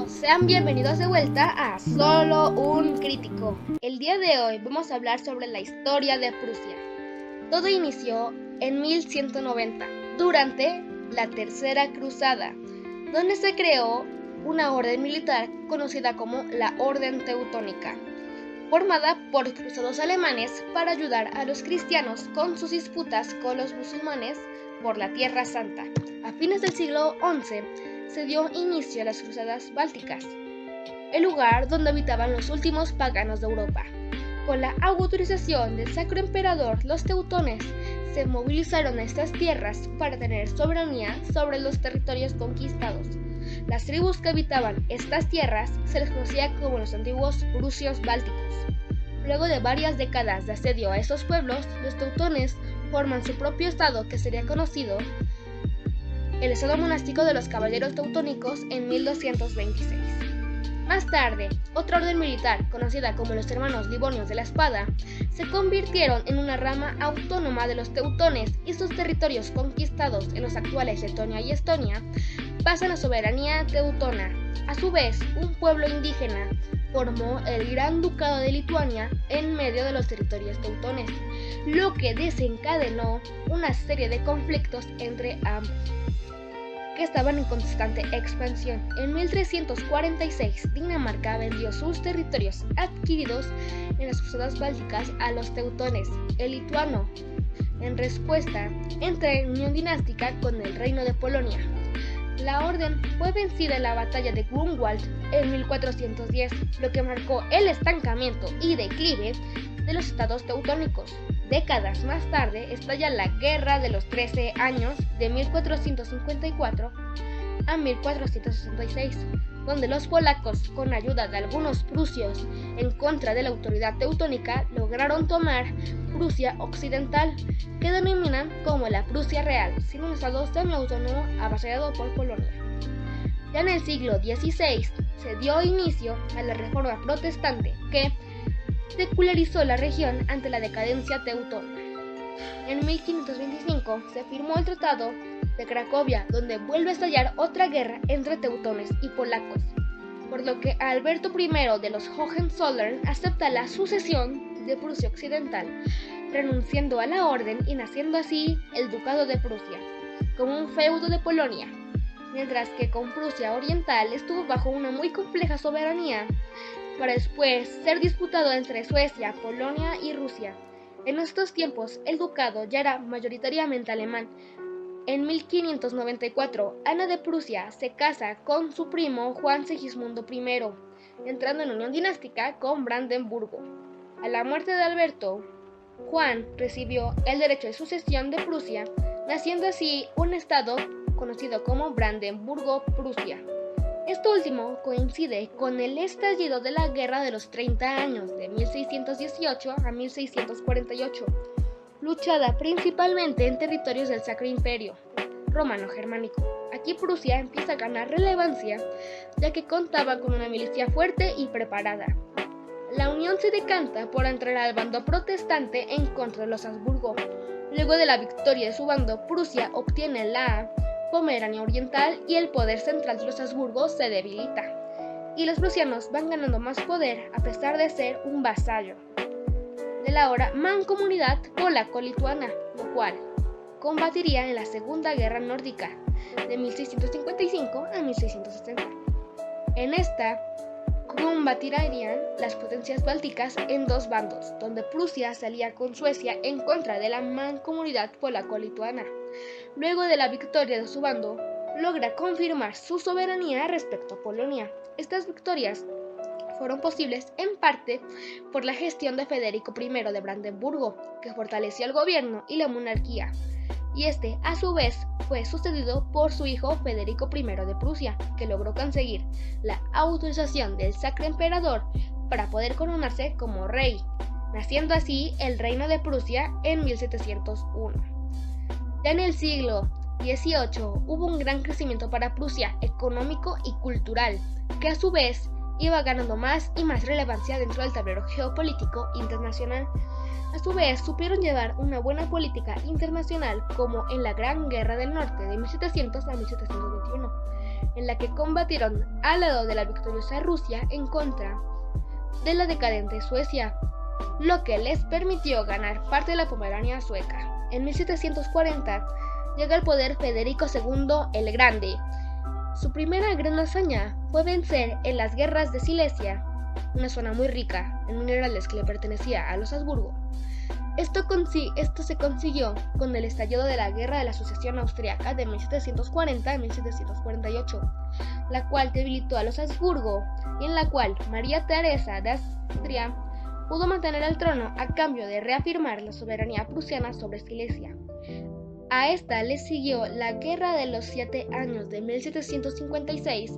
todos, sean bienvenidos de vuelta a Solo un Crítico. El día de hoy vamos a hablar sobre la historia de Prusia. Todo inició en 1190, durante la Tercera Cruzada, donde se creó una orden militar conocida como la Orden Teutónica, formada por cruzados alemanes para ayudar a los cristianos con sus disputas con los musulmanes por la Tierra Santa. A fines del siglo XI se dio inicio a las cruzadas bálticas, el lugar donde habitaban los últimos paganos de Europa. Con la autorización del Sacro Emperador, los teutones se movilizaron a estas tierras para tener soberanía sobre los territorios conquistados. Las tribus que habitaban estas tierras se les conocía como los antiguos prusios bálticos. Luego de varias décadas de asedio a estos pueblos, los teutones forman su propio estado que sería conocido el estado monástico de los caballeros teutónicos en 1226. Más tarde, otra orden militar, conocida como los hermanos Livonios de la Espada, se convirtieron en una rama autónoma de los teutones y sus territorios conquistados en los actuales Letonia y Estonia pasan a soberanía teutona. A su vez, un pueblo indígena formó el Gran Ducado de Lituania en medio de los territorios teutones, lo que desencadenó una serie de conflictos entre ambos, que estaban en constante expansión. En 1346, Dinamarca vendió sus territorios adquiridos en las cruzadas bálticas a los teutones. El lituano, en respuesta, entró en unión dinástica con el reino de Polonia. La orden fue vencida en la batalla de Grunwald en 1410, lo que marcó el estancamiento y declive de los estados teutónicos. Décadas más tarde estalla la Guerra de los 13 Años de 1454 a 1466, donde los polacos, con ayuda de algunos prusios en contra de la autoridad teutónica, lograron tomar Prusia Occidental, que denominan como la Prusia Real, siendo un estado semiautónomo avasallado por Polonia. Ya en el siglo XVI se dio inicio a la Reforma Protestante, que secularizó la región ante la decadencia teutona. En 1525 se firmó el Tratado de Cracovia, donde vuelve a estallar otra guerra entre teutones y polacos, por lo que Alberto I de los Hohenzollern acepta la sucesión de Prusia Occidental, renunciando a la orden y naciendo así el Ducado de Prusia, como un feudo de Polonia, mientras que con Prusia Oriental estuvo bajo una muy compleja soberanía, para después ser disputado entre Suecia, Polonia y Rusia. En estos tiempos, el ducado ya era mayoritariamente alemán. En 1594, Ana de Prusia se casa con su primo Juan Segismundo I, entrando en unión dinástica con Brandenburgo. A la muerte de Alberto, Juan recibió el derecho de sucesión de Prusia, naciendo así un estado conocido como Brandenburgo-Prusia. Esto último coincide con el estallido de la Guerra de los 30 Años de 1618 a 1648, luchada principalmente en territorios del Sacro Imperio Romano-Germánico. Aquí Prusia empieza a ganar relevancia, ya que contaba con una milicia fuerte y preparada. La unión se decanta por entrar al bando protestante en contra de los Habsburgo. Luego de la victoria de su bando, Prusia obtiene la Pomerania Oriental y el poder central de los Habsburgo se debilita, y los prusianos van ganando más poder a pesar de ser un vasallo de la ahora mancomunidad polaco-lituana, lo cual combatiría en la Segunda Guerra Nórdica de 1655 a 1660. En esta combatirían las potencias bálticas en dos bandos, donde Prusia se alía con Suecia en contra de la mancomunidad polaco-lituana. Luego de la victoria de su bando, logra confirmar su soberanía respecto a Polonia. Estas victorias fueron posibles en parte por la gestión de Federico I de Brandenburgo, que fortaleció el gobierno y la monarquía, y este a su vez fue sucedido por su hijo Federico I de Prusia, que logró conseguir la autorización del Sacro Emperador para poder coronarse como rey, naciendo así el Reino de Prusia en 1701. Ya en el siglo XVIII hubo un gran crecimiento para Prusia económico y cultural, que a su vez iba ganando más y más relevancia dentro del tablero geopolítico internacional. A su vez, supieron llevar una buena política internacional, como en la Gran Guerra del Norte de 1700 a 1721, en la que combatieron al lado de la victoriosa Rusia en contra de la decadente Suecia, lo que les permitió ganar parte de la Pomerania sueca. En 1740 llega al poder Federico II el Grande. Su primera gran hazaña fue vencer en las guerras de Silesia, una zona muy rica en minerales que le pertenecía a los Habsburgo. Esto se consiguió con el estallido de la Guerra de la Sucesión Austriaca de 1740 a 1748, la cual debilitó a los Habsburgo y en la cual María Teresa de Austria pudo mantener el trono a cambio de reafirmar la soberanía prusiana sobre Silesia. A esta le siguió la Guerra de los 7 Años de 1756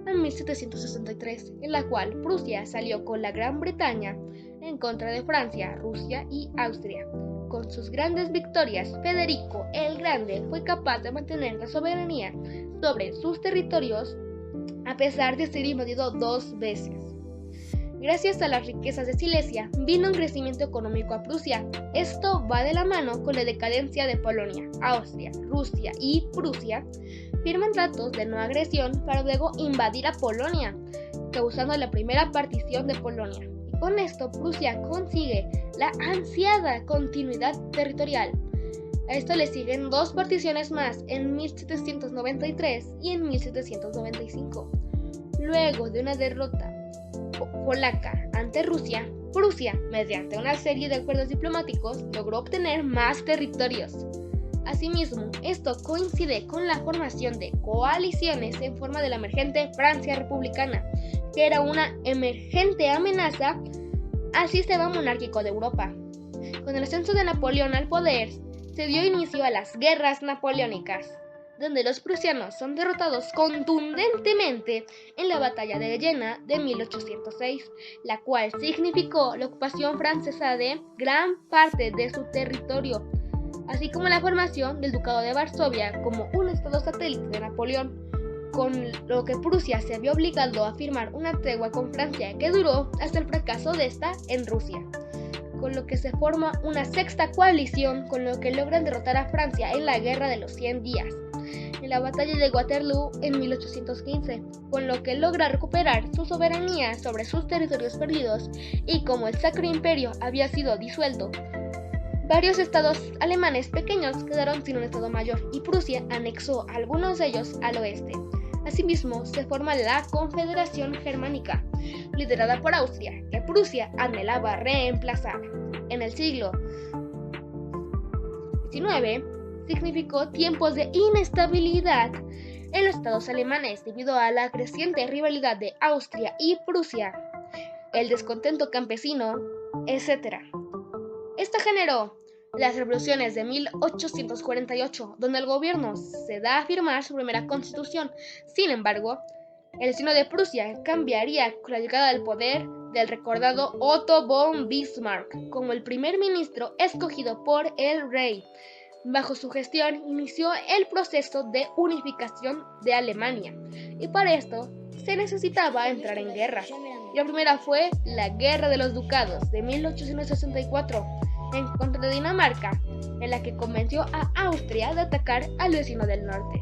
a 1763, en la cual Prusia salió con la Gran Bretaña en contra de Francia, Rusia y Austria. Con sus grandes victorias, Federico el Grande fue capaz de mantener la soberanía sobre sus territorios a pesar de ser invadido 2 veces. Gracias a las riquezas de Silesia, vino un crecimiento económico a Prusia. Esto va de la mano con la decadencia de Polonia. Austria, Rusia y Prusia firman tratos de no agresión para luego invadir a Polonia, causando la primera partición de Polonia. Y con esto Prusia consigue la ansiada continuidad territorial. A esto le siguen 2 particiones más en 1793 y en 1795. Luego de una derrota polaca ante Rusia, Prusia, mediante una serie de acuerdos diplomáticos, logró obtener más territorios. Asimismo, esto coincide con la formación de coaliciones en forma de la emergente Francia republicana, que era una emergente amenaza al sistema monárquico de Europa. Con el ascenso de Napoleón al poder, se dio inicio a las guerras napoleónicas, donde los prusianos son derrotados contundentemente en la batalla de Jena de 1806, la cual significó la ocupación francesa de gran parte de su territorio, así como la formación del Ducado de Varsovia como un estado satélite de Napoleón, con lo que Prusia se vio obligado a firmar una tregua con Francia que duró hasta el fracaso de esta en Rusia, con lo que se forma una sexta coalición, con lo que logran derrotar a Francia en la Guerra de los 100 días, en la batalla de Waterloo en 1815, con lo que logra recuperar su soberanía sobre sus territorios perdidos, y como el Sacro Imperio había sido disuelto, varios estados alemanes pequeños quedaron sin un estado mayor y Prusia anexó algunos de ellos al oeste. Asimismo, se forma la Confederación Germánica, liderada por Austria, que Prusia anhelaba reemplazar. En el siglo XIX, significó tiempos de inestabilidad en los estados alemanes debido a la creciente rivalidad de Austria y Prusia, el descontento campesino, etc. Esto generó las revoluciones de 1848, donde el gobierno se da a firmar su primera constitución. Sin embargo, el destino de Prusia cambiaría con la llegada al poder del recordado Otto von Bismarck como el primer ministro escogido por el rey. Bajo su gestión inició el proceso de unificación de Alemania, y para esto se necesitaba entrar en guerras. La primera fue la Guerra de los Ducados de 1864 en contra de Dinamarca, en la que convenció a Austria de atacar al vecino del norte,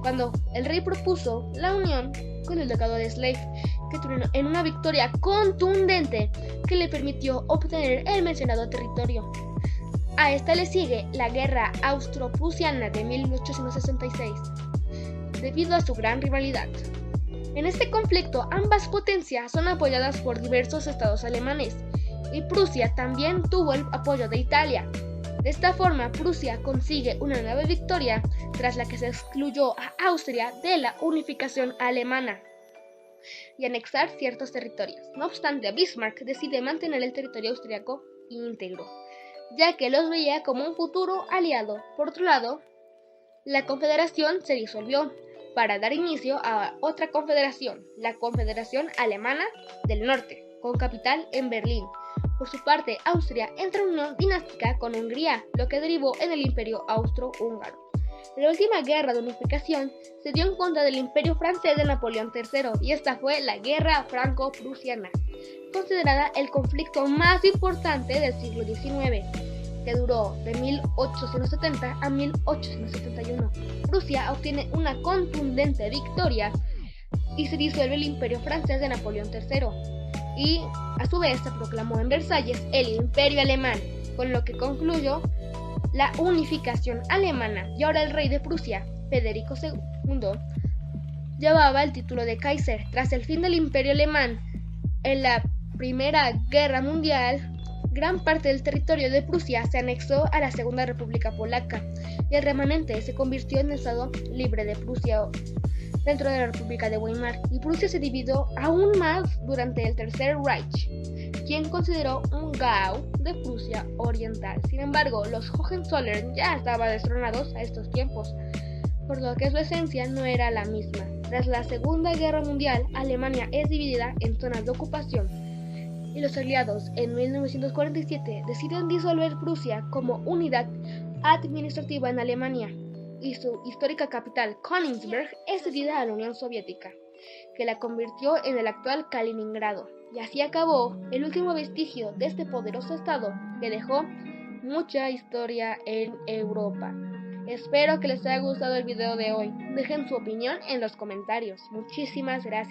cuando el rey propuso la unión con el Ducado de Schleswig, que terminó en una victoria contundente que le permitió obtener el mencionado territorio. A esta le sigue la Guerra Austro-Prusiana de 1866, debido a su gran rivalidad. En este conflicto, ambas potencias son apoyadas por diversos estados alemanes, y Prusia también tuvo el apoyo de Italia. De esta forma, Prusia consigue una nueva victoria tras la que se excluyó a Austria de la unificación alemana y anexar ciertos territorios. No obstante, Bismarck decide mantener el territorio austriaco íntegro, ya que los veía como un futuro aliado. Por otro lado, la confederación se disolvió para dar inicio a otra confederación, la Confederación Alemana del Norte, con capital en Berlín. Por su parte, Austria entra en unión dinástica con Hungría, lo que derivó en el Imperio Austro-Húngaro. La última guerra de unificación se dio en contra del Imperio francés de Napoleón III, y esta fue la Guerra Franco-Prusiana, considerada el conflicto más importante del siglo XIX. que duró de 1870 a 1871. Prusia obtiene una contundente victoria y se disuelve el imperio francés de Napoleón III, y a su vez se proclamó en Versalles el imperio alemán, con lo que concluyó la unificación alemana, y ahora el rey de Prusia, Federico II, llevaba el título de Kaiser. Tras el fin del imperio alemán en la Primera Guerra Mundial, gran parte del territorio de Prusia se anexó a la Segunda República Polaca y el remanente se convirtió en Estado libre de Prusia dentro de la República de Weimar, y Prusia se dividió aún más durante el Tercer Reich, quien consideró un Gau de Prusia Oriental. Sin embargo, los Hohenzollern ya estaban destronados a estos tiempos, por lo que su esencia no era la misma. Tras la Segunda Guerra Mundial, Alemania es dividida en zonas de ocupación, y los aliados en 1947 deciden disolver Prusia como unidad administrativa en Alemania, y su histórica capital, Königsberg, es cedida a la Unión Soviética, que la convirtió en el actual Kaliningrado. Y así acabó el último vestigio de este poderoso estado que dejó mucha historia en Europa. Espero que les haya gustado el video de hoy. Dejen su opinión en los comentarios. Muchísimas gracias.